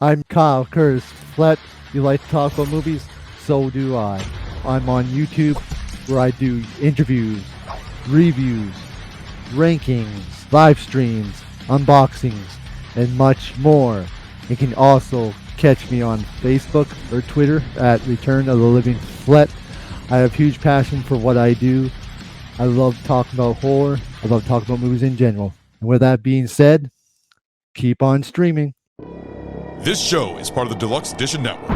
I'm Kyle Curtis Flett. You like to talk about movies? So do I. I'm on YouTube where I do interviews, reviews, rankings, live streams, unboxings, and much more. You can also catch me on Facebook or Twitter at Return of the Living Flett. I have huge passion for what I do. I love talking about horror. I love talking about movies in general. And with that being said, keep on streaming. This show is part of the Deluxe Edition Network.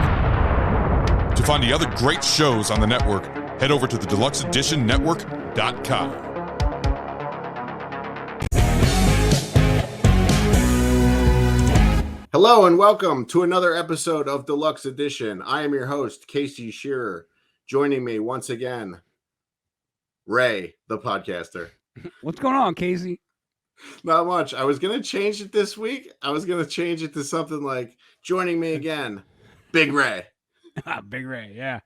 To find the other great shows on the network, head over to the deluxeeditionnetwork.com. Hello and welcome to another episode of Deluxe Edition. I am your host, Casey Shearer. Joining me once again, Ray, the podcaster. What's going on, Casey? Not much. I was going to change it this week. I was going to change it to something like, joining me again, Big Ray. Big Ray, yeah.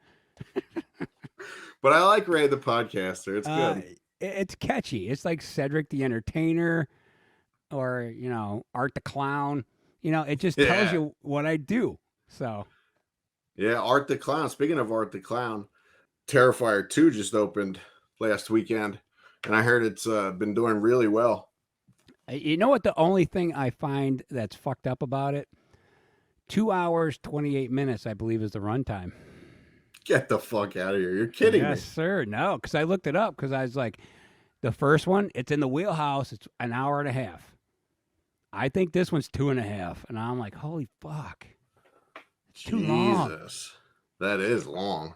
But I like Ray, the podcaster. It's good. It's catchy. It's like Cedric the Entertainer or, Art the Clown. It just tells you what I do. So, yeah, Art the Clown. Speaking of Art the Clown, Terrifier 2 just opened last weekend, and I heard it's been doing really well. You know what the only thing I find that's fucked up about it? 2 hours, 28 minutes, I believe, is the runtime. Get the fuck out of here. You're kidding me. Yes, sir. No, because I looked it up because I was like, the first one, it's in the wheelhouse. It's an hour and a half. I think this one's 2.5. And I'm like, holy fuck. It's too long. Jesus. That is long.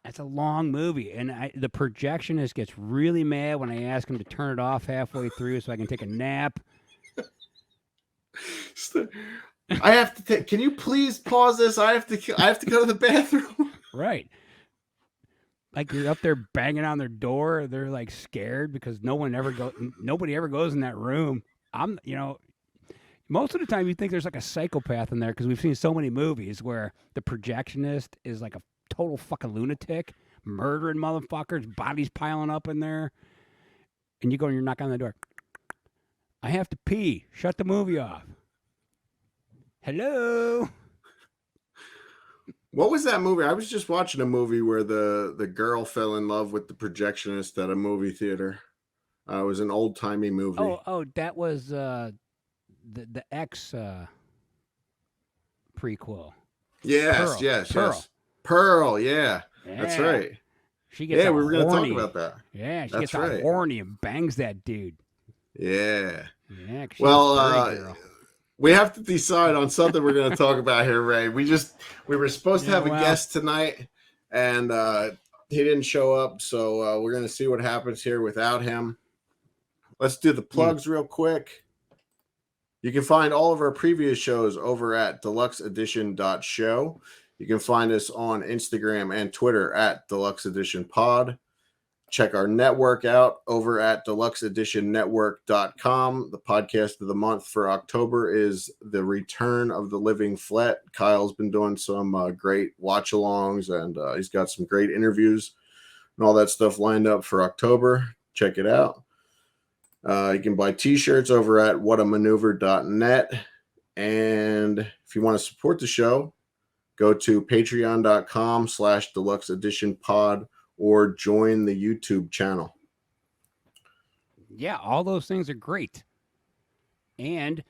That's a long movie. And the projectionist gets really mad when I ask him to turn it off halfway through so I can take a nap. I have to take. Can you please pause this? I have to go to the bathroom. Right. Like you're up there banging on their door. They're like scared because nobody ever goes in that room. Most of the time you think there's like a psychopath in there because we've seen so many movies where the projectionist is like a total fucking lunatic, murdering motherfuckers, bodies piling up in there. And you go and you're knocking on the door. I have to pee. Shut the movie off. Hello. What was that movie? I was just watching a movie where the girl fell in love with the projectionist at a movie theater. It was an old-timey movie. Oh, that was the X prequel. Yes. Pearl, yeah. That's right. She gets we were going to talk about that. Yeah, she That's gets all right. horny and bangs that dude. Yeah. Yeah. Well, we have to decide on something we're going to talk about here, Ray. We were supposed to have a guest tonight, and he didn't show up, so we're going to see what happens here without him. Let's do the plugs real quick. You can find all of our previous shows over at deluxeedition.show. You can find us on Instagram and Twitter at Deluxe Edition Pod. Check our network out over at deluxeeditionnetwork.com. The podcast of the month for October is The Return of the Living Flett. Kyle's been doing some great watch-alongs, and he's got some great interviews and all that stuff lined up for October. Check it out. You can buy t-shirts over at whatamaneuver.net. And if you want to support the show, go to patreon.com/deluxeeditionpod or join the YouTube channel. Yeah, all those things are great. And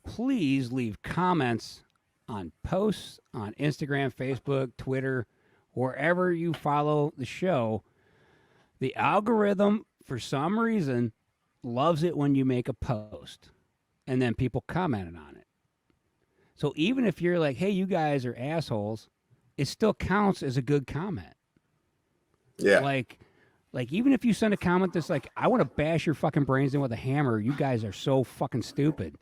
please leave comments on posts on Instagram, Facebook, Twitter, wherever you follow the show. The algorithm, for some reason, loves it when you make a post and then people commented on it. So even if you're like, hey, you guys are assholes, it still counts as a good comment. Yeah. Like even if you send a comment that's like, I want to bash your fucking brains in with a hammer, you guys are so fucking stupid.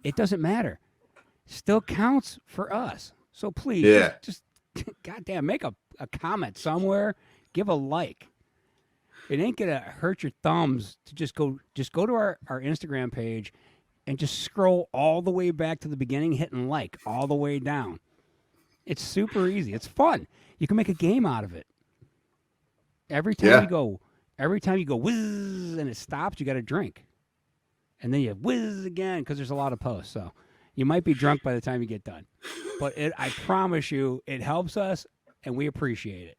It doesn't matter. Still counts for us. So please, just goddamn, make a comment somewhere. Give a like. It ain't gonna hurt your thumbs to just go to our Instagram page and just scroll all the way back to the beginning, hitting like all the way down. It's super easy. It's fun. You can make a game out of it. Every time you go whiz and it stops, you got to drink. And then you whiz again because there's a lot of posts. So You might be drunk by the time you get done, but I promise you, it helps us, and we appreciate it.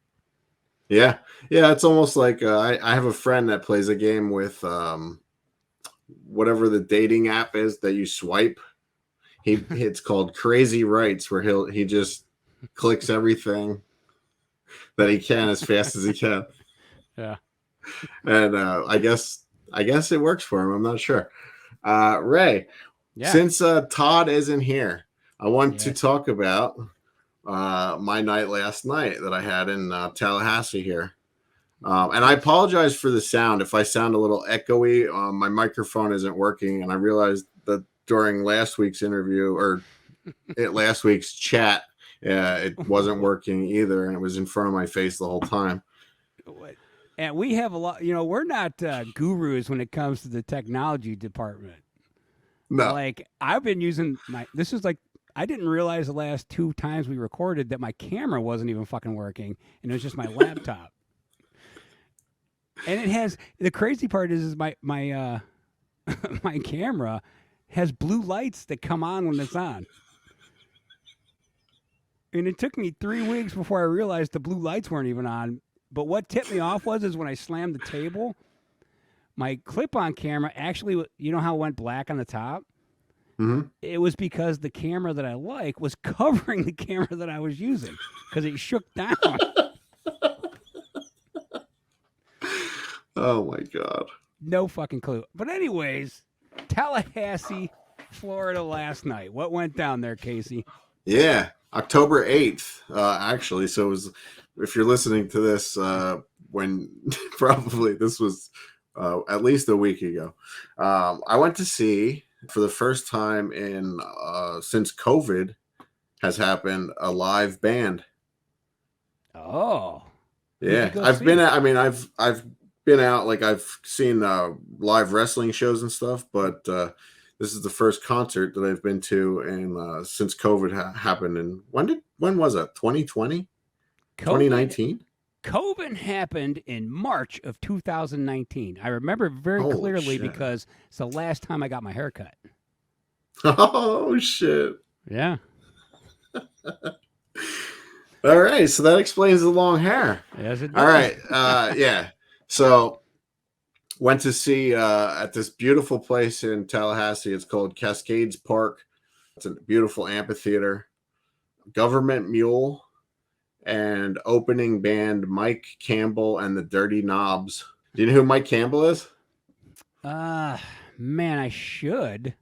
Yeah, yeah. It's almost like I have a friend that plays a game with whatever the dating app is that you swipe. It's called Crazy Rights, where he just clicks everything that he can as fast as he can. Yeah, and I guess it works for him. I'm not sure. Ray, since Todd isn't here, I want to talk about my night last night that I had in Tallahassee here. And I apologize for the sound if I sound a little echoey. My microphone isn't working, and I realized that during last week's interview or last week's chat, it wasn't working either, and it was in front of my face the whole time. And we have a lot. We're not gurus when it comes to the technology department. No, like I've been using This is like I didn't realize the last 2 times we recorded that my camera wasn't even fucking working, and it was just my laptop. And it has the crazy part is my my camera has blue lights that come on when it's on. And it took me 3 weeks before I realized the blue lights weren't even on. But what tipped me off was when I slammed the table, my clip-on camera actually, you know how it went black on the top? Mm-hmm. It was because the camera that I like was covering the camera that I was using because it shook down. Oh, my God. No fucking clue. But anyways, Tallahassee, Florida last night. What went down there, Casey? Yeah, October 8th, actually. So it was, if you're listening to this when probably this was at least a week ago, I went to see for the first time in since COVID has happened a live band. Oh. Yeah, I've been out, like I've seen live wrestling shows and stuff, but this is the first concert that I've been to and since COVID happened. And when was it? 2020? 2019? COVID happened in March of 2019. I remember very clearly because it's the last time I got my hair cut. Oh, shit. Yeah. All right, so that explains the long hair. Yes, it does. All right, yeah. So went to see at this beautiful place in Tallahassee. It's called Cascades Park. It's a beautiful amphitheater. Government Mule and opening band Mike Campbell and the Dirty Knobs. Do you know who Mike Campbell is? Man, I should.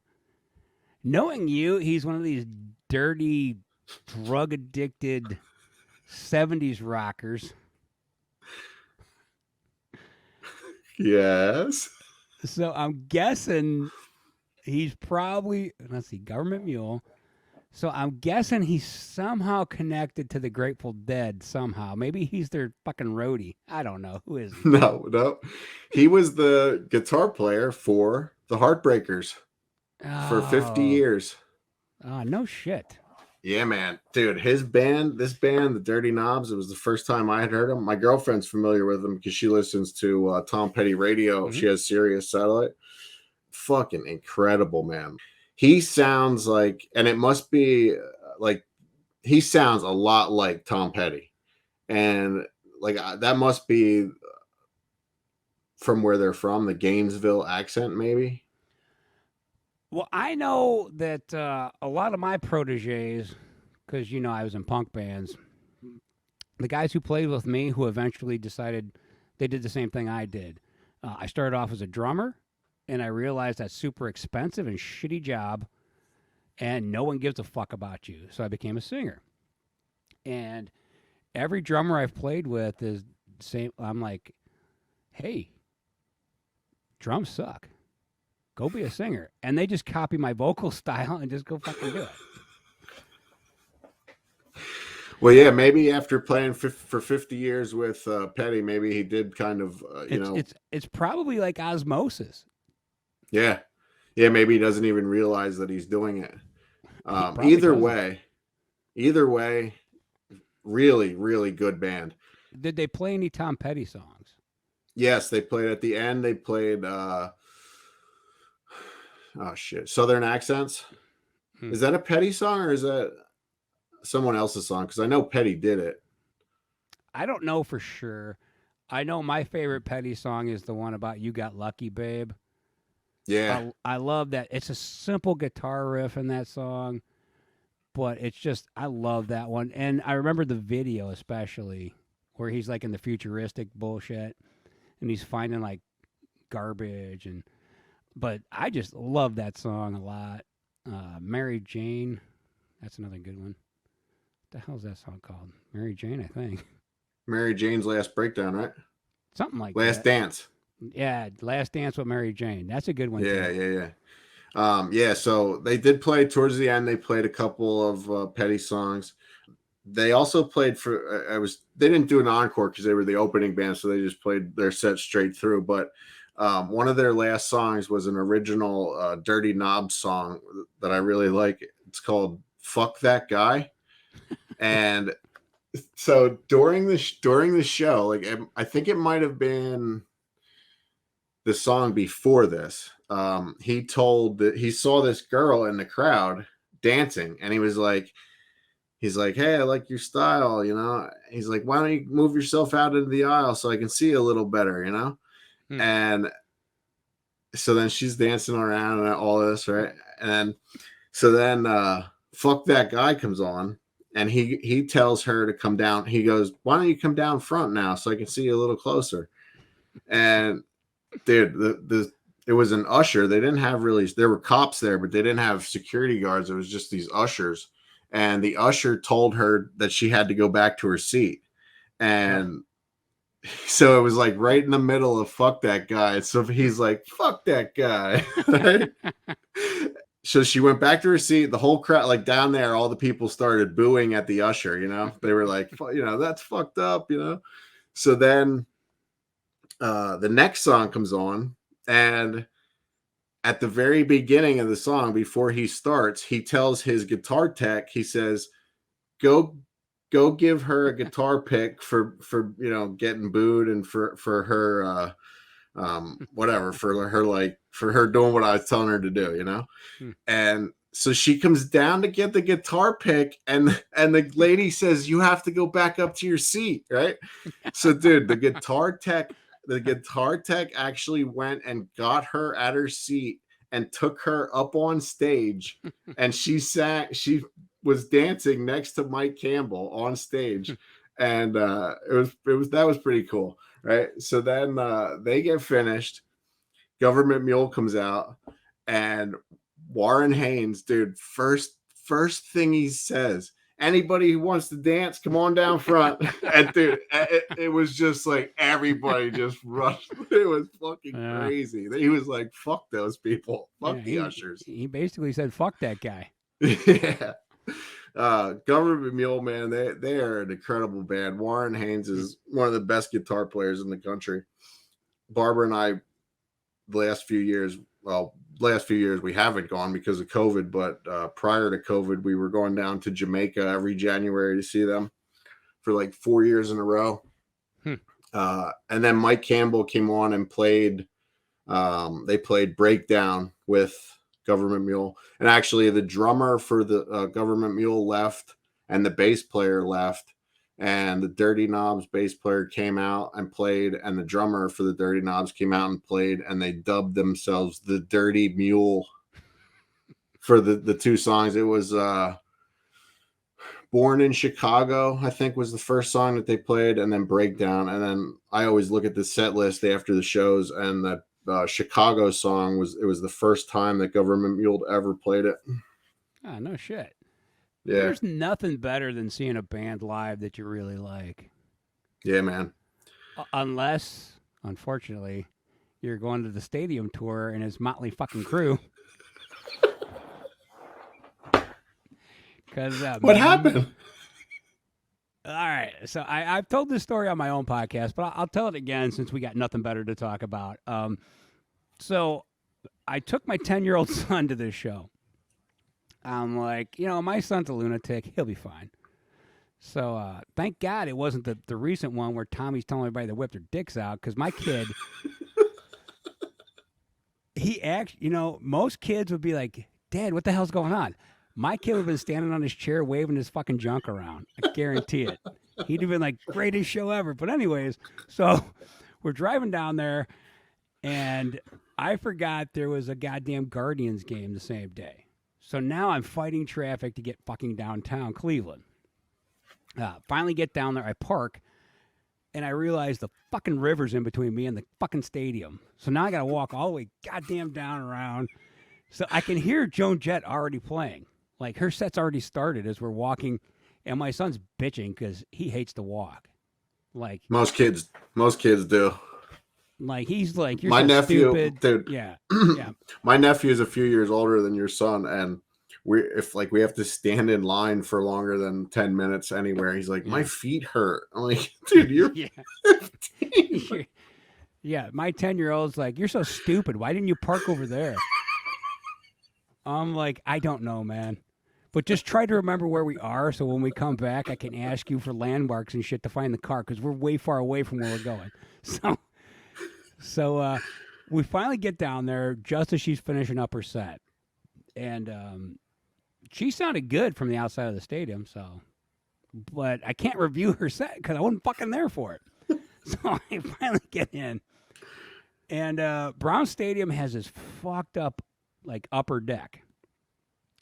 Knowing you, he's one of these dirty, drug-addicted 70s rockers. Yes. So I'm guessing he's probably, let's see, Government Mule. So I'm guessing he's somehow connected to the Grateful Dead somehow. Maybe he's their fucking roadie. I don't know. Who is he? No. He was the guitar player for the Heartbreakers for 50 years. Oh, no shit. Yeah, man. Dude, this band, the Dirty Knobs, it was the first time I had heard them. My girlfriend's familiar with them because she listens to Tom Petty radio. Mm-hmm. She has Sirius Satellite. Fucking incredible, man. He sounds like, and it must be like, he sounds a lot like Tom Petty. And like, that must be from where they're from, the Gainesville accent, maybe. Well, I know that a lot of my proteges, because, I was in punk bands, the guys who played with me who eventually decided they did the same thing I did. I started off as a drummer, and I realized that's super expensive and shitty job, and no one gives a fuck about you. So I became a singer. And every drummer I've played with is the same. I'm like, hey, drums suck. Go be a singer. And they just copy my vocal style and just go fucking do it. Well, yeah, maybe after playing for 50 years with Petty, maybe he did kind of, It's probably like osmosis. Yeah. Yeah, maybe he doesn't even realize that he's doing it. Either way, really, really good band. Did they play any Tom Petty songs? Yes, they played at the end. They played, Southern Accents. Is that a Petty song or is that someone else's song? Because I know Petty did it. I don't know for sure. I know my favorite Petty song is the one about "You Got Lucky, Babe." Yeah. I love that. It's a simple guitar riff in that song, but it's just I love that one. And I remember the video especially where he's like in the futuristic bullshit and he's finding like garbage but I just love that song a lot. Mary Jane, that's another good one. What the hell's that song called? Mary Jane, I think. Mary Jane's Last Breakdown, right? Something like Last that. Dance. Yeah, Last Dance with Mary Jane. That's a good one. Yeah. So they did play towards the end. They played a couple of Petty songs. They also played they didn't do an encore because they were the opening band, so they just played their set straight through. But one of their last songs was an original Dirty Knobs song that I really like. It's called "Fuck That Guy," and so during the show, like I think it might have been the song before this. He told that he saw this girl in the crowd dancing, and he's like, "Hey, I like your style, you know." He's like, "Why don't you move yourself out into the aisle so I can see you a little better, you know?" And so then she's dancing around and all this, right? And so then "Fuck That Guy" comes on, and he tells her to come down. He goes, "Why don't you come down front now so I can see you a little closer?" And dude, it was an usher. They didn't have there were cops there, but they didn't have security guards. It was just these ushers. And the usher told her that she had to go back to her seat. And so it was like right in the middle of "Fuck That Guy." So he's like, "Fuck that guy." Right? So she went back to her seat. The whole crowd, like down there, all the people started booing at the usher, you know? They were like, "That's fucked up," you know? So then the next song comes on, and at the very beginning of the song, before he starts, he tells his guitar tech, he says, go give her a guitar pick for getting booed and for her whatever, for her doing what I was telling her to do, you know? And so she comes down to get the guitar pick, and the lady says, "You have to go back up to your seat," right? So dude, the guitar tech actually went and got her at her seat and took her up on stage, and she was dancing next to Mike Campbell on stage, and that was pretty cool, right? So then they get finished. Government Mule comes out, and Warren Haynes, dude, first thing he says, "Anybody who wants to dance, come on down front." And dude, it was just like everybody just rushed. It was fucking crazy. He was like, "Fuck those people. Fuck the ushers." He basically said, "Fuck that guy." Yeah. Government Mule, man, they are an incredible band. Warren Haynes is one of the best guitar players in the country. Barbara and I, last few years we haven't gone because of COVID, but prior to COVID, we were going down to Jamaica every January to see them for like 4 years in a row. And then Mike Campbell came on and played. They played Breakdown with Government Mule, and actually the drummer for the Government Mule left, and the bass player left, and the Dirty Knobs bass player came out and played, and the drummer for the Dirty Knobs came out and played, and they dubbed themselves the Dirty Mule for the two songs. It was Born in Chicago, I think, was the first song that they played, and then Breakdown. And then I always look at the set list after the shows, and that Chicago song was the first time that Government Mule ever played it. Oh, no shit. Yeah. There's nothing better than seeing a band live that you really like. Yeah, man. Unless, unfortunately, you're going to the stadium tour and it's Motley fucking Crue. What happened? All right, so I've told this story on my own podcast, but I'll tell it again since we got nothing better to talk about. So I took my 10-year-old son to this show. I'm like, my son's a lunatic. He'll be fine. So thank God it wasn't the recent one where Tommy's telling everybody to whip their dicks out, because my kid, he most kids would be like, "Dad, what the hell's going on?" my kid would have been standing on his chair waving his fucking junk around. I guarantee it. He'd have been like, greatest show ever. But anyways, so we're driving down there, and I forgot there was a goddamn Guardians game the same day. So now I'm fighting traffic to get fucking downtown Cleveland. Finally get down there. I park, and I realize the fucking river's in between me and the fucking stadium. So now I got to walk all the way goddamn down around. So I can hear Joan Jett already playing. Like, her set's already started as we're walking, and my son's bitching because he hates to walk. Like, most kids do. Like, he's like, you're my so nephew, stupid. dude. Yeah. My nephew is a few years older than your son, and we have to stand in line for longer than 10 minutes anywhere, he's like, my feet hurt. I'm like, dude, you're 15. Yeah, my 10-year-old's like, you're so stupid. Why didn't you park over there? I'm like, I don't know, man. But just try to remember where we are, so when we come back, I can ask you for landmarks and shit to find the car, because we're way far away from where we're going. So we finally get down there just as she's finishing up her set. And she sounded good from the outside of the stadium, but I can't review her set because I wasn't fucking there for it. So I finally get in. And Brown Stadium has this fucked up, like, upper deck.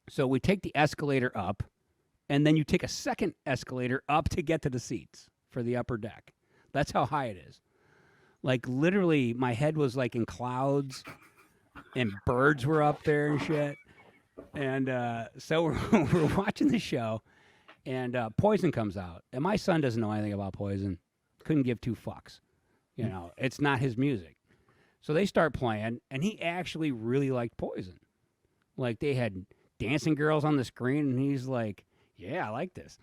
So we take the escalator up, and then you take a second escalator up to get to the seats for the upper deck. That's how high it is. Like, literally, my head was, like, in clouds, and birds were up there and shit. And so we're watching the show, and Poison comes out. And my son doesn't know anything about Poison. Couldn't give two fucks. You know, it's not his music. So they start playing, and he actually really liked Poison. Like, they had dancing girls on the screen, and he's like, yeah, I like this.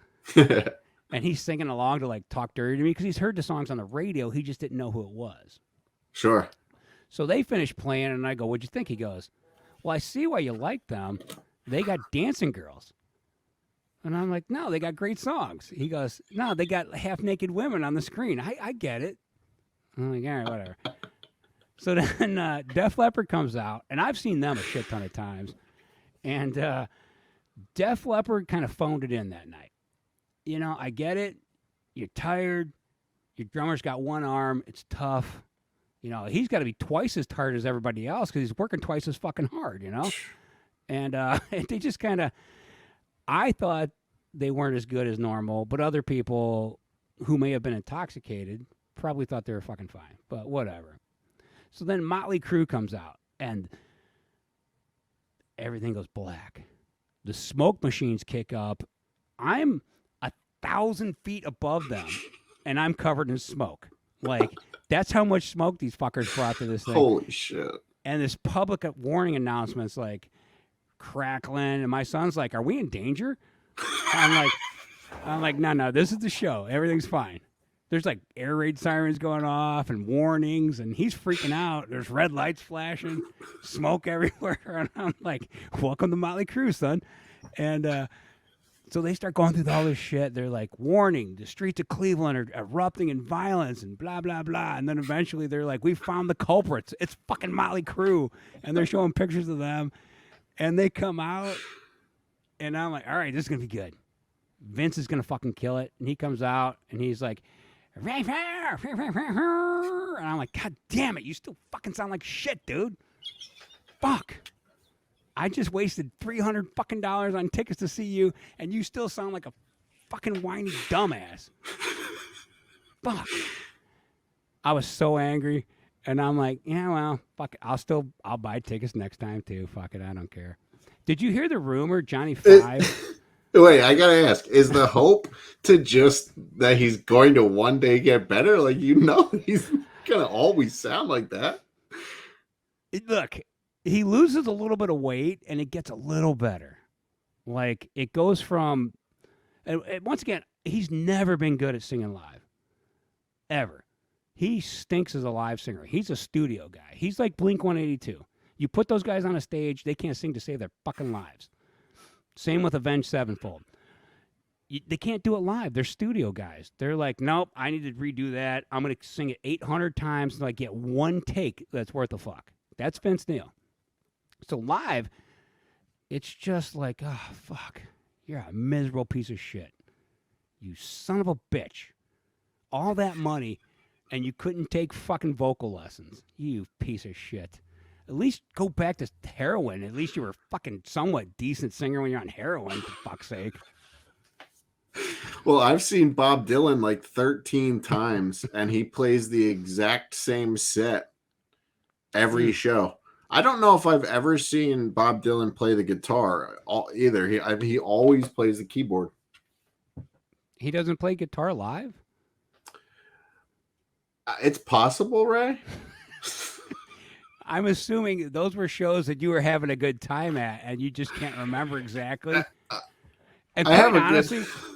And he's singing along to, like, Talk Dirty to Me, because he's heard the songs on the radio. He just didn't know who it was. Sure. So they finish playing, and I go, what'd you think? He goes, well, I see why you like them. They got dancing girls. And I'm like, no, they got great songs. He goes, no, they got half-naked women on the screen. I get it. I'm like, all right, whatever. So then Def Leppard comes out, and I've seen them a shit ton of times. And Def Leppard kind of phoned it in that night. You know, I get it. You're tired. Your drummer's got one arm. It's tough. You know, he's got to be twice as tired as everybody else because he's working twice as fucking hard, you know? And they just kind of, I thought they weren't as good as normal, but other people who may have been intoxicated probably thought they were fucking fine, but whatever. So then Motley Crue comes out, and everything goes black. The smoke machines kick up. I'm 1,000 feet above them, and I'm covered in smoke. Like, that's how much smoke these fuckers brought to this thing. Holy shit. And this public warning announcement's like crackling, and my son's like, are we in danger? I'm like, no, this is the show. Everything's fine. There's like air raid sirens going off and warnings, and he's freaking out. There's red lights flashing, smoke everywhere. And I'm like, welcome to Motley Crue, son. And so they start going through all this shit. They're like, warning, the streets of Cleveland are erupting in violence and blah, blah, blah. And then eventually they're like, we found the culprits. It's fucking Motley Crue. And they're showing pictures of them. And they come out, and I'm like, all right, this is going to be good. Vince is going to fucking kill it. And he comes out, and he's like, and I'm like, God damn it, you still fucking sound like shit, dude. Fuck. I just wasted $300 fucking on tickets to see you, and you still sound like a fucking whiny dumbass. Fuck. I was so angry, and I'm like, yeah, well, fuck it. I'll buy tickets next time too. Fuck it, I don't care. Did you hear the rumor, Johnny Five? Wait, I gotta ask, is the hope to just that he's going to one day get better? Like, you know, he's gonna always sound like that. Look, he loses a little bit of weight, and it gets a little better. Like, it goes from, and once again, he's never been good at singing live. Ever. He stinks as a live singer. He's a studio guy. He's like Blink-182. You put those guys on a stage, they can't sing to save their fucking lives. Same with Avenged Sevenfold. They can't do it live. They're studio guys. They're like, nope, I need to redo that. I'm going to sing it 800 times until I get one take that's worth a fuck. That's Vince Neil. So live, It's just like, oh, fuck. You're a miserable piece of shit. You son of a bitch. All that money, and you couldn't take fucking vocal lessons. You piece of shit. At least go back to heroin. At least you were a fucking somewhat decent singer when you're on heroin, for fuck's sake. Well, I've seen Bob Dylan like 13 times, and he plays the exact same set every show. I don't know if I've ever seen Bob Dylan play the guitar either. He always plays the keyboard. He doesn't play guitar live? It's possible, Ray. I'm assuming those were shows that you were having a good time at, and you just can't remember exactly. And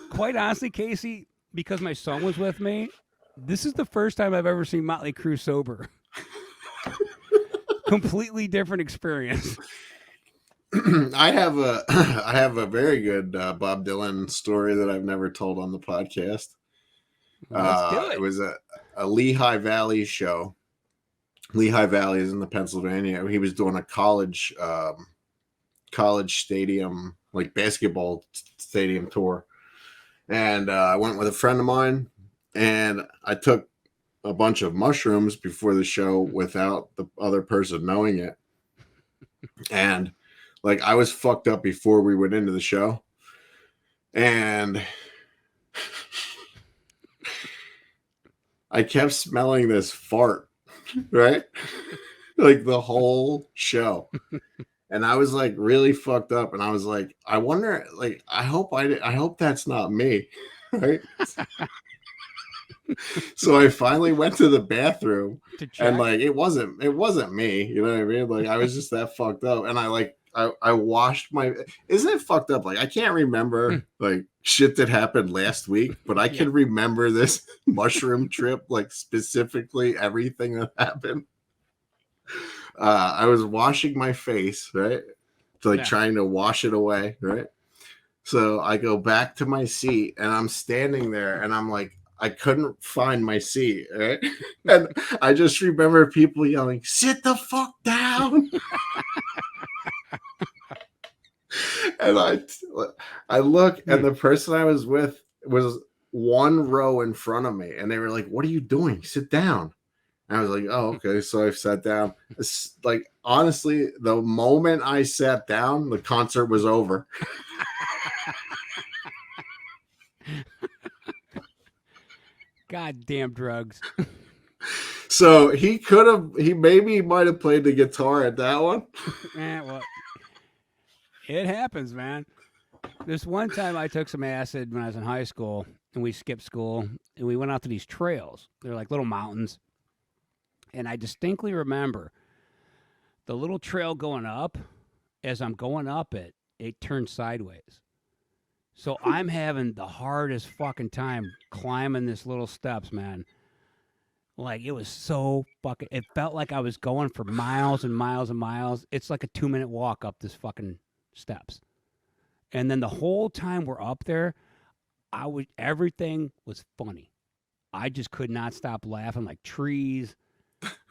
quite honestly, Casey, because my son was with me, this is the first time I've ever seen Motley Crue sober. Completely different experience. I have a very good Bob Dylan story that I've never told on the podcast. Let's do it. It was a Lehigh Valley show. Lehigh Valley is in the Pennsylvania. He was doing a college stadium, like basketball stadium tour. And I went with a friend of mine, and I took a bunch of mushrooms before the show without the other person knowing it. And like, I was fucked up before we went into the show. And I kept smelling this fart, right? Like the whole show. And I was like really fucked up. And I was like, I wonder, like, I hope that's not me. Right. So I finally went to the bathroom, and like, it wasn't me. You know what I mean? Like, I was just that fucked up. And I washed my, isn't it fucked up? Like, I can't remember like shit that happened last week, but I can remember this mushroom trip, like specifically everything that happened. I was washing my face, right? Trying to wash it away, right? So I go back to my seat, and I'm standing there, and I'm like, I couldn't find my seat, right? And I just remember people yelling, "Sit the fuck down!" And I look, and the person I was with was one row in front of me, and they were like, "What are you doing? Sit down." And I was like, "Oh, okay." So I sat down. It's like, honestly, the moment I sat down, the concert was over. Goddamn drugs. So he might have played the guitar at that one. Well, it happens, man. This one time I took some acid when I was in high school, and we skipped school, and we went out to these trails. They're like little mountains. And I distinctly remember the little trail going up. As I'm going up it turned sideways. So I'm having the hardest fucking time climbing this little steps, man. Like, it was so fucking, it felt like I was going for miles and miles and miles. It's like a 2-minute walk up this fucking steps. And then the whole time we're up there, everything was funny. I just could not stop laughing, like trees,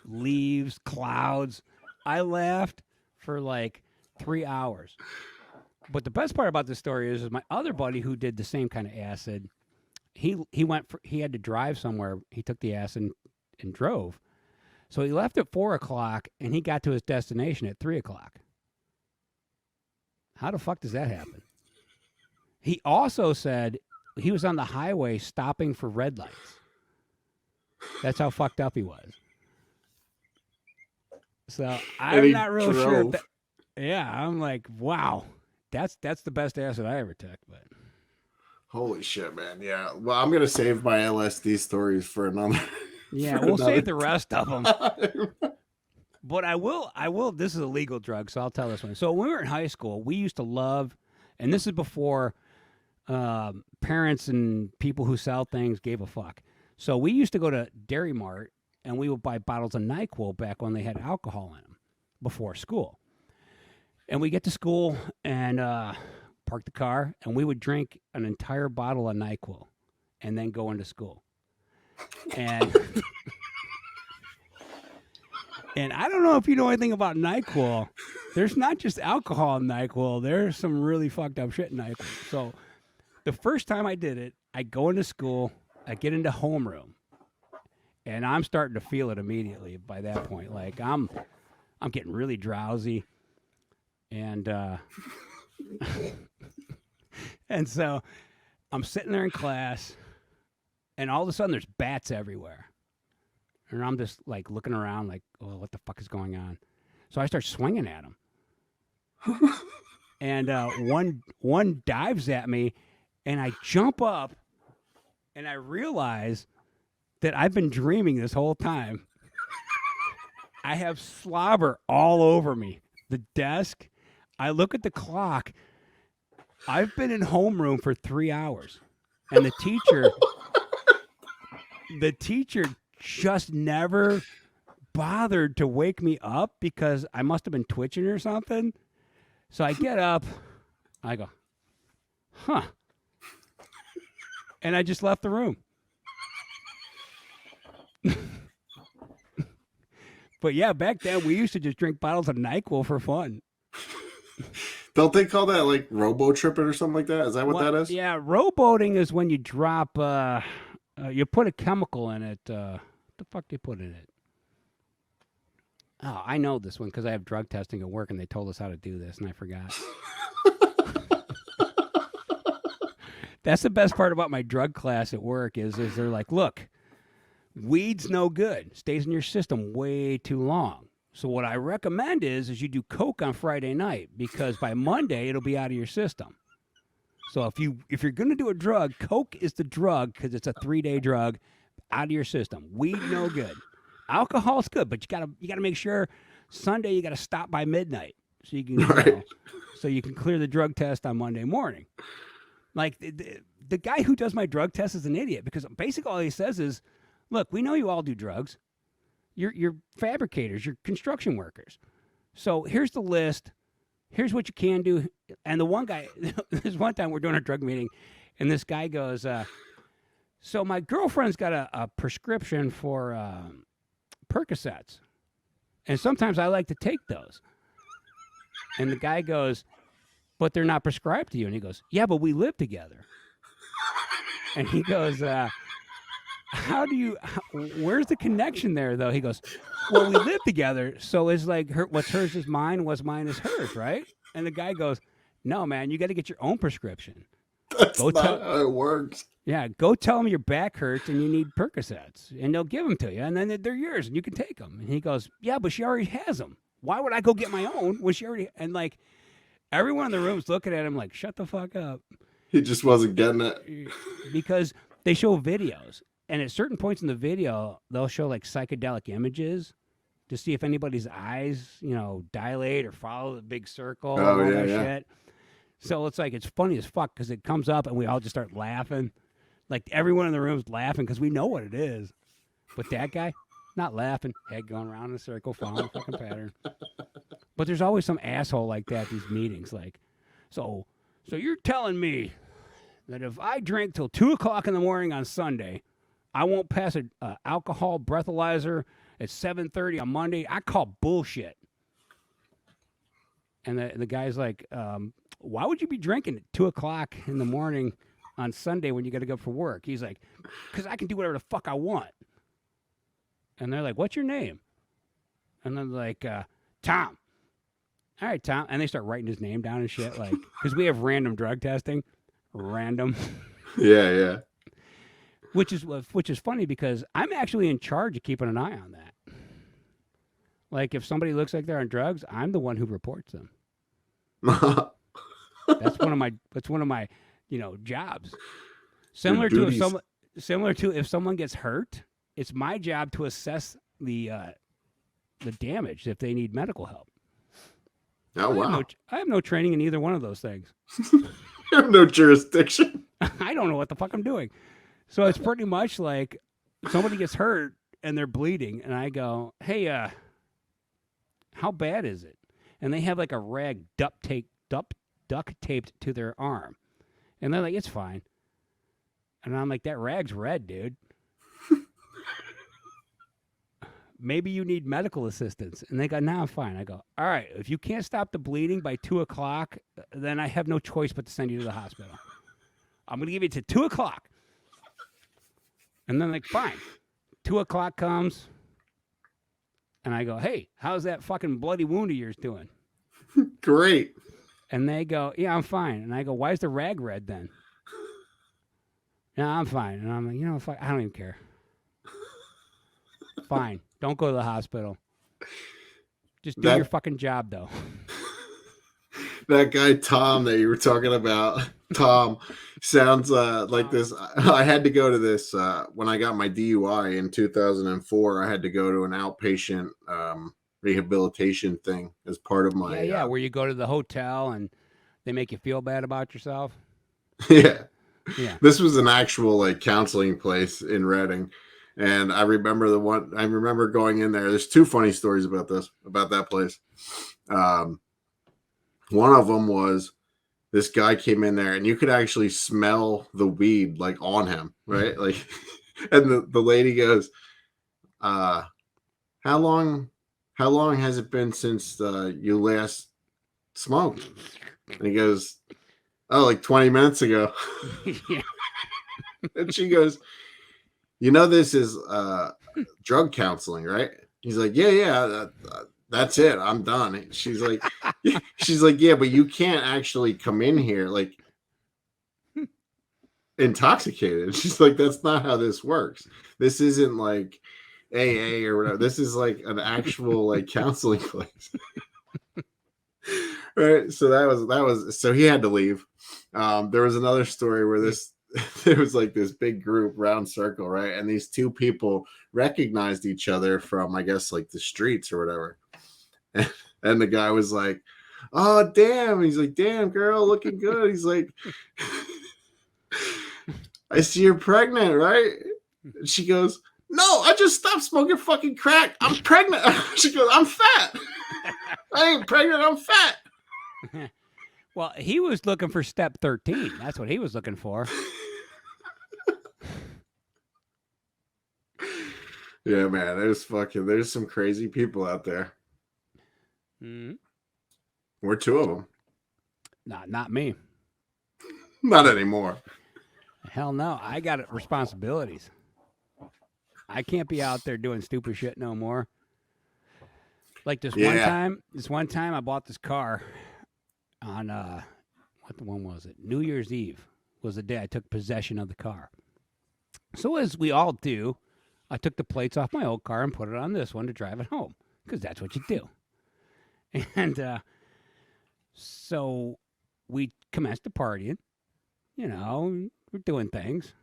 leaves, clouds. I laughed for like 3 hours. But the best part about this story is my other buddy who did the same kind of acid. He had to drive somewhere. He took the acid and drove. So he left at 4:00 and he got to his destination at 3:00. How the fuck does that happen? He also said he was on the highway stopping for red lights. That's how fucked up he was. So I'm not real sure. I'm like, wow. That's the best acid I ever took, but holy shit, man. Yeah. Well, I'm gonna save my LSD stories for another. Yeah, we'll save the rest of them. But I will. This is a legal drug, so I'll tell this one. So when we were in high school, we used to love, and this is before parents and people who sell things gave a fuck. So we used to go to Dairy Mart, and we would buy bottles of NyQuil back when they had alcohol in them before school. And we get to school and park the car, and we would drink an entire bottle of NyQuil and then go into school. And and I don't know if you know anything about NyQuil, there's not just alcohol in NyQuil. There's some really fucked up shit in NyQuil. So the first time I did it, I go into school, I get into homeroom, and I'm starting to feel it immediately by that point. Like I'm getting really drowsy, and and so I'm sitting there in class, and all of a sudden there's bats everywhere. And I'm just like looking around like, oh, what the fuck is going on? So I start swinging at them. And one dives at me, and I jump up, and I realize that I've been dreaming this whole time. I have slobber all over me. The desk. I look at the clock. I've been in homeroom for 3 hours. And the teacher just never bothered to wake me up because I must have been twitching or something. So I get up. I go, huh. And I just left the room. But yeah, back then we used to just drink bottles of NyQuil for fun. Don't they call that like robo-tripping or something like that? Is that what that is? Yeah, rowboating is when you drop, you put a chemical in it. What the fuck do you put in it? Oh, I know this one because I have drug testing at work and they told us how to do this and I forgot. That's the best part about my drug class at work is they're like, look, weed's no good. Stays in your system way too long. So what I recommend is you do coke on Friday night because by Monday it'll be out of your system. So if you're going to do a drug, coke is the drug because it's a 3-day drug out of your system. Weed no good. Alcohol's good, but you gotta make sure Sunday you gotta stop by midnight so you can so you can clear the drug test on Monday morning. Like the guy who does my drug test is an idiot because basically all he says is, "Look, we know you all do drugs. You're fabricators, you're construction workers. So here's the list. Here's what you can do." And the one guy, this one time we're doing a drug meeting, and this guy goes, "So my girlfriend's got a prescription for." Percocets. And sometimes I like to take those. And the guy goes, but they're not prescribed to you. And he goes, yeah, but we live together. And he goes, where's the connection there though? He goes, well, we live together. So it's like what's hers is mine, what's mine is hers, right? And the guy goes, no, man, you got to get your own prescription. That's not how it works. Yeah, go tell them your back hurts and you need Percocets, and they'll give them to you, and then they're yours, and you can take them. And he goes, yeah, but she already has them. Why would I go get my own when she already... And, like, everyone in the room's looking at him like, shut the fuck up. He just wasn't getting it. Because they show videos, and at certain points in the video, they'll show, like, psychedelic images to see if anybody's eyes, dilate or follow the big circle and all that shit. So it's like, it's funny as fuck because it comes up and we all just start laughing. Like everyone in the room's laughing because we know what it is. But that guy, not laughing, head going around in a circle, following the fucking pattern. But there's always some asshole like that at these meetings. Like, so you're telling me that if I drink till 2 o'clock in the morning on Sunday, I won't pass an alcohol breathalyzer at 7:30 on Monday? I call bullshit. And the guy's like, why would you be drinking at 2 o'clock in the morning on Sunday when you got to go for work? He's like, because I can do whatever the fuck I want. And they're like, what's your name? And then like, Tom. All right, Tom. And they start writing his name down and shit. Like, because we have random drug testing. Random. Yeah. Which is funny because I'm actually in charge of keeping an eye on that. Like, if somebody looks like they're on drugs, I'm the one who reports them. That's one of my jobs. Similar to if someone gets hurt, it's my job to assess the damage if they need medical help. Oh wow! I have no training in either one of those things. You have no jurisdiction. I don't know what the fuck I'm doing. So it's pretty much like somebody gets hurt and they're bleeding, and I go, "Hey, how bad is it?" And they have like a rag duct taped to their arm. And they're like, it's fine. And I'm like, that rag's red, dude. maybe you need medical assistance. And they go, no, I'm fine. I go, all right, if you can't stop the bleeding by 2 o'clock, then I have no choice but to send you to the hospital. I'm going to give you to 2 o'clock. And then like, fine. 2 o'clock comes. And I go, hey, how's that fucking bloody wound of yours doing? Great. And they go, yeah, I'm fine. And I go, why is the rag red then? No, I'm fine. And I'm like, you know, fuck, I don't even care. Fine. Don't go to the hospital. Just do your fucking job, though. That guy, Tom, that you were talking about, Tom, sounds like this. I had to go to this when I got my DUI in 2004. I had to go to an outpatient rehabilitation thing as part of my... Yeah, where you go to the hotel and they make you feel bad about yourself. Yeah. Yeah. This was an actual like counseling place in Reading. And I remember going in there. There's two funny stories about that place. One of them was this guy came in there and you could actually smell the weed like on him, right? Like, and the lady goes, how long has it been since you last smoked? And he goes, oh, like 20 minutes ago. Yeah. And she goes, you know, this is drug counseling, right? He's like, yeah, that's it. I'm done. She's like, yeah, but you can't actually come in here like intoxicated. She's like, that's not how this works. This isn't like AA or whatever. This is like an actual like counseling place. Right. So that was so he had to leave. There was another story where there was like this big group round circle, right? And these two people recognized each other from, I guess, like the streets or whatever. And the guy was like, oh, damn. He's like, damn, girl, looking good. He's like, I see you're pregnant, right? And she goes, no, I just stopped smoking fucking crack. I'm pregnant. She goes, I'm fat. I ain't pregnant. I'm fat. Well, he was looking for step 13. That's what he was looking for. Yeah, man. There's some crazy people out there. Mm-hmm. We're two of them. Not me. Not anymore. Hell no. I got responsibilities. I can't be out there doing stupid shit no more. Like this one time I bought this car on when was it? New Year's Eve was the day I took possession of the car. So as we all do, I took the plates off my old car and put it on this one to drive it home because that's what you do. And so we commenced the partying. You know, we're doing things.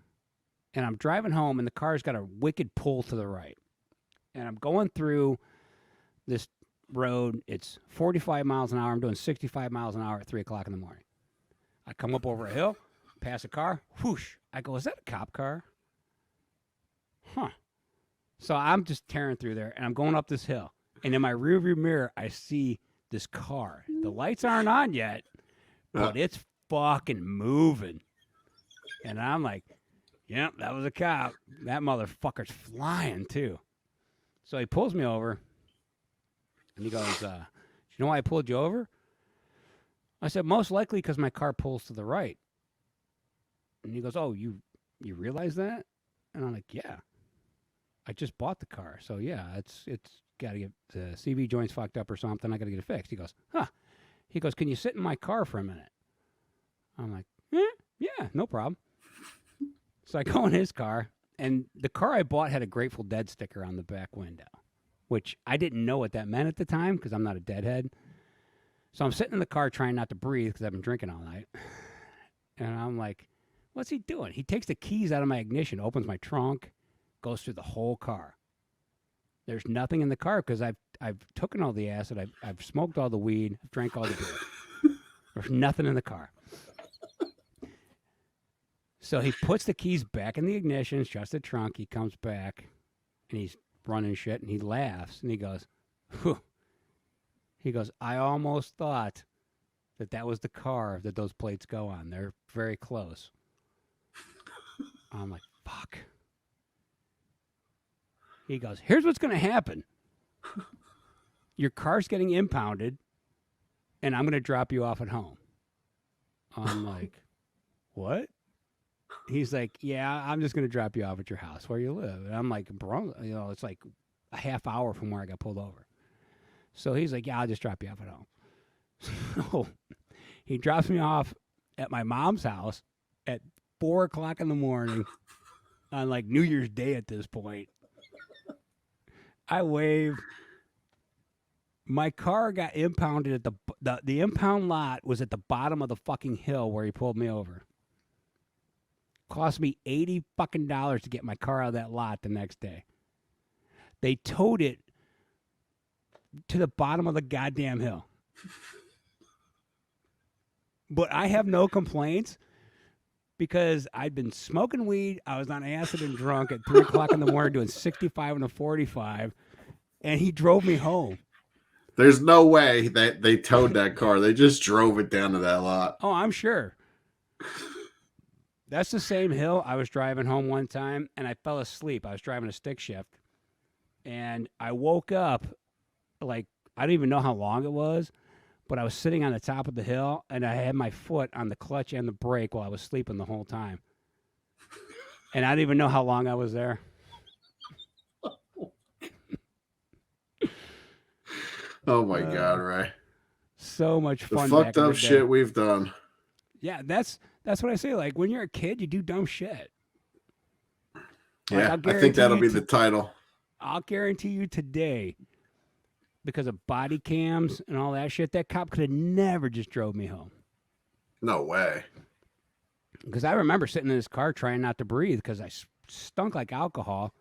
And I'm driving home, and the car's got a wicked pull to the right. And I'm going through this road. It's 45 miles an hour. I'm doing 65 miles an hour at 3 o'clock in the morning. I come up over a hill, pass a car, whoosh. I go, is that a cop car? Huh. So I'm just tearing through there, and I'm going up this hill. And in my rearview mirror, I see this car. The lights aren't on yet, but it's fucking moving. And I'm like, yep, that was a cop. That motherfucker's flying, too. So he pulls me over, and he goes, you know why I pulled you over? I said, most likely because my car pulls to the right. And he goes, oh, you realize that? And I'm like, yeah. I just bought the car. So, yeah, it's got to get the CV joints fucked up or something. I got to get it fixed. He goes, huh. He goes, can you sit in my car for a minute? I'm like, yeah, no problem. So I go in his car, and the car I bought had a Grateful Dead sticker on the back window, which I didn't know what that meant at the time because I'm not a deadhead. So I'm sitting in the car trying not to breathe because I've been drinking all night. And I'm like, what's he doing? He takes the keys out of my ignition, opens my trunk, goes through the whole car. There's nothing in the car because I've taken all the acid, I've smoked all the weed, I've drank all the beer. There's nothing in the car. So he puts the keys back in the ignition, shuts the trunk, he comes back, and he's running shit, and he laughs, and he goes, whew. He goes, I almost thought that was the car that those plates go on. They're very close. I'm like, fuck. He goes, here's what's going to happen. Your car's getting impounded, and I'm going to drop you off at home. I'm like, what? He's like, yeah, I'm just going to drop you off at your house where you live. And I'm like, bro, it's like a half hour from where I got pulled over. So he's like, yeah, I'll just drop you off at home. So he drops me off at my mom's house at 4 o'clock in the morning on like New Year's Day at this point. I wave. My car got impounded at the impound lot was at the bottom of the fucking hill where he pulled me over. Cost me $80 fucking to get my car out of that lot the next day. They towed it to the bottom of the goddamn hill. But I have no complaints because I'd been smoking weed. I was on acid and drunk at 3 o'clock in the morning doing 65 and a 45, and he drove me home. There's no way that they towed that car. They just drove it down to that lot. Oh, I'm sure. That's the same hill. I was driving home one time, and I fell asleep. I was driving a stick shift, and I woke up, like, I don't even know how long it was, but I was sitting on the top of the hill, and I had my foot on the clutch and the brake while I was sleeping the whole time. And I didn't even know how long I was there. Oh, my God, Ray. So much fun. The fucked up shit we've done. Yeah, that's what I say. Like, when you're a kid, you do dumb shit. Yeah, I think that'll be the title. I'll guarantee you today, because of body cams and all that shit, that cop could have never just drove me home. No way. Because I remember sitting in his car trying not to breathe because I stunk like alcohol.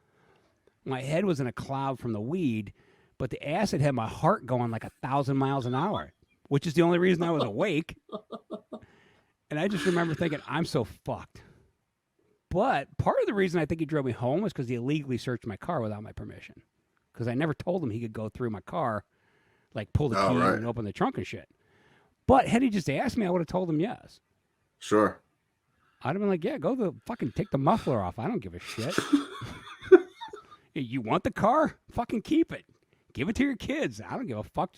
My head was in a cloud from the weed, but the acid had my heart going like 1,000 miles an hour, which is the only reason I was awake. And I just remember thinking, I'm so fucked. But part of the reason I think he drove me home was because he illegally searched my car without my permission. Because I never told him he could go through my car, like pull the key and open the trunk and shit. But had he just asked me, I would have told him yes. Sure. I'd have been like, yeah, fucking take the muffler off. I don't give a shit. You want the car? Fucking keep it. Give it to your kids. I don't give a fuck.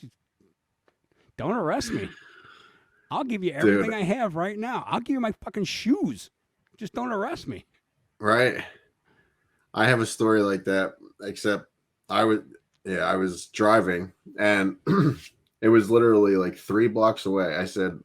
Don't arrest me. I'll give you everything I have right now. I'll give you my fucking shoes. Just don't arrest me. Right. I have a story like that, except I was driving and it was literally like 3 blocks away. I said,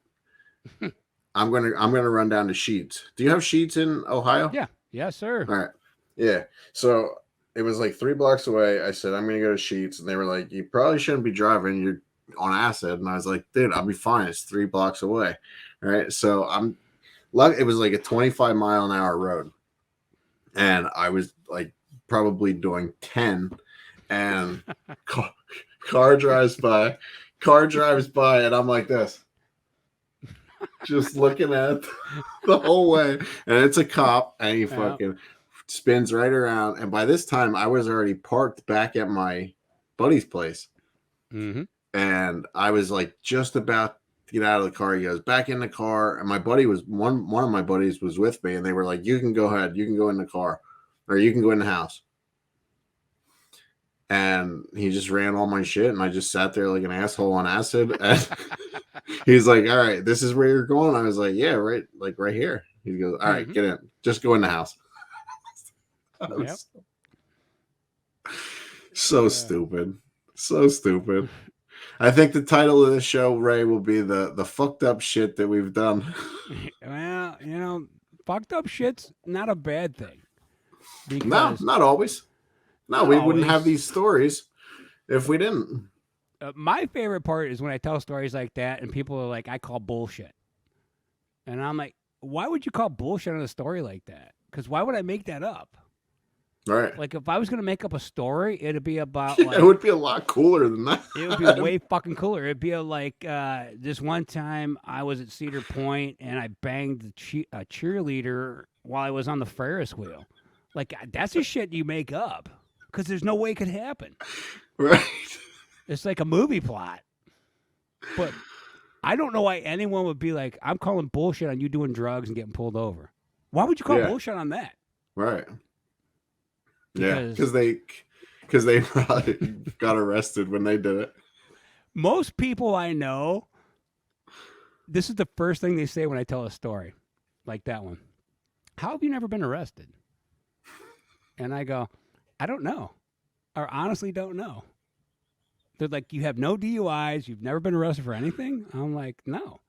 I'm gonna run down to Sheetz. Do you have Sheetz in Ohio? Yeah. Yes, sir. All right. Yeah. So it was like 3 blocks away. I said, I'm gonna go to Sheetz, and they were like, you probably shouldn't be driving. You're on acid. And I was like, dude, I'll be fine. It's 3 blocks away. All right. So it was like a 25-mile-an-hour road, and I was like probably doing 10, and car drives by, and I'm like this, just looking at it the whole way, and it's a cop, and he fucking spins right around, and by this time I was already parked back at my buddy's place, and I was like just about to get out of the car. He goes back in the car, and my buddy was one of my buddies was with me, and they were like, you can go ahead, you can go in the car, or you can go in the house. And he just ran all my shit, and I just sat there like an asshole on acid. And he's like, all right, this is where you're going. I was like, yeah, right here. He goes, all right, get in. Just go in the house. So stupid. So stupid. I think the title of this show, Ray, will be the fucked up shit that we've done. Well, fucked up shit's not a bad thing. No, not always. No, we wouldn't have these stories if we didn't. My favorite part is when I tell stories like that and people are like, I call bullshit. And I'm like, why would you call bullshit on a story like that? Because why would I make that up? Right. Like, if I was going to make up a story, it'd be about it would be a lot cooler than that. It would be way fucking cooler. It'd be like this one time I was at Cedar Point and I banged a cheerleader while I was on the Ferris wheel. Like, that's the shit you make up because there's no way it could happen. Right. It's like a movie plot. But I don't know why anyone would be like, I'm calling bullshit on you doing drugs and getting pulled over. Why would you call bullshit on that? Right. Yeah, because they because they probably got arrested when they did it. Most people I know, this is the first thing they say when I tell a story like that one. How have you never been arrested? And I go, I don't know, or honestly don't know. They're like, you have no DUIs, you've never been arrested for anything? I'm like, no.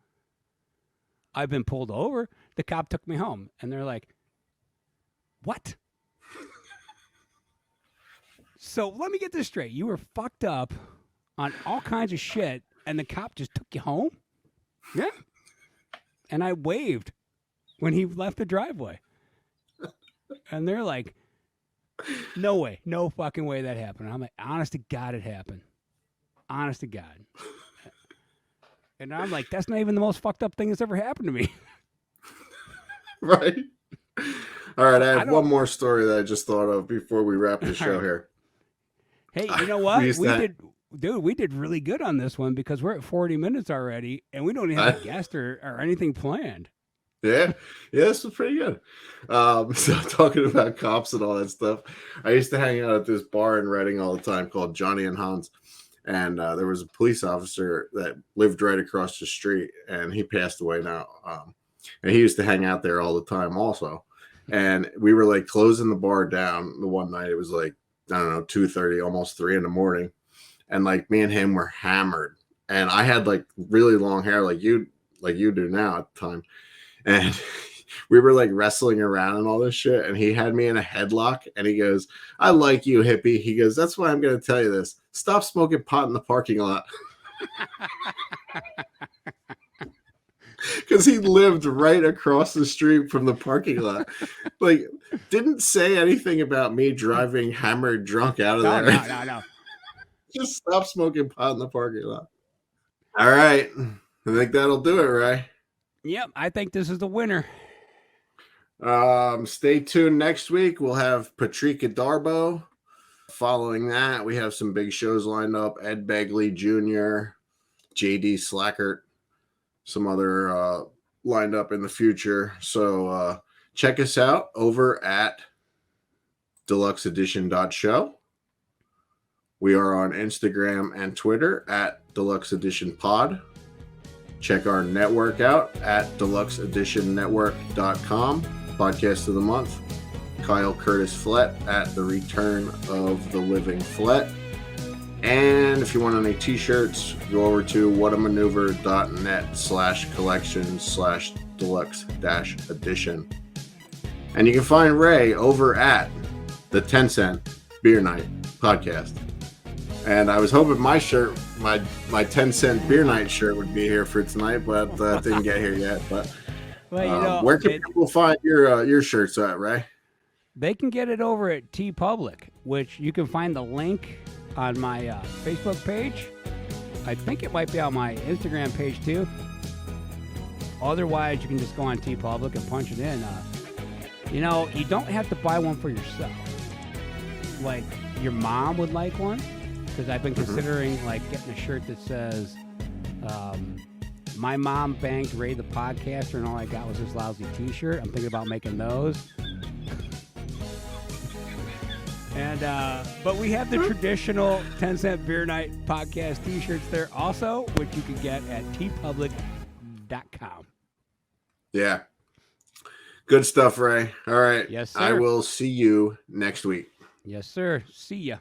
I've been pulled over. The cop took me home. And they're like, what? So let me get this straight. You were fucked up on all kinds of shit, and the cop just took you home? Yeah. And I waved when he left the driveway. And they're like, no way. No fucking way that happened. I'm like, honest to God, it happened. Honest to God. And I'm like, that's not even the most fucked up thing that's ever happened to me. Right. All right. I have one more story that I just thought of before we wrap the show here. Hey, you know what? We did really good on this one because we're at 40 minutes already and we don't even have a guest or anything planned. Yeah, this was pretty good. So talking about cops and all that stuff, I used to hang out at this bar in Reading all the time called Johnny and Hans. And there was a police officer that lived right across the street, and he passed away now. And he used to hang out there all the time also. And we were like closing the bar down the one night. It was like, I don't know, 2:30, almost 3 a.m. And like me and him were hammered. And I had like really long hair like you do now at the time. And we were like wrestling around and all this shit. And he had me in a headlock and he goes, I like you, hippie. He goes, that's why I'm going to tell you this. Stop smoking pot in the parking lot. Because he lived right across the street from the parking lot. Like, didn't say anything about me driving hammered drunk out of there. No. Just stop smoking pot in the parking lot. All right. I think that'll do it, Ray. Yep, I think this is the winner. Stay tuned next week. We'll have Patrika Darbo. Following that, we have some big shows lined up. Ed Begley Jr., JD Slackert, some other lined up in the future. So check us out over at deluxeedition.show. We are on Instagram and Twitter at Deluxe Edition Pod. Check our network out at deluxeeditionnetwork.com. Podcast of the month, Kyle Curtis Flett at The Return of the Living Flett. And if you want any t-shirts, go over to whatamaneuver.net/collections/deluxe-edition. And you can find Ray over at the 10-cent Beer Night podcast. And I was hoping my shirt, my 10-cent Beer Night shirt would be here for tonight, but it didn't get here yet. But well, where can people find your shirts at, Ray? They can get it over at TeePublic, which you can find the link on my Facebook page. I think it might be on my Instagram page too. Otherwise, you can just go on TeePublic and punch it in. You don't have to buy one for yourself. Like, your mom would like one, because I've been considering like getting a shirt that says, my mom banged Ray the podcaster and all I got was this lousy t-shirt. I'm thinking about making those. And but we have the traditional 10-cent Beer Night podcast t-shirts there also, which you can get at teepublic.com. Yeah. Good stuff, Ray. All right. Yes, sir. I will see you next week. Yes, sir. See ya.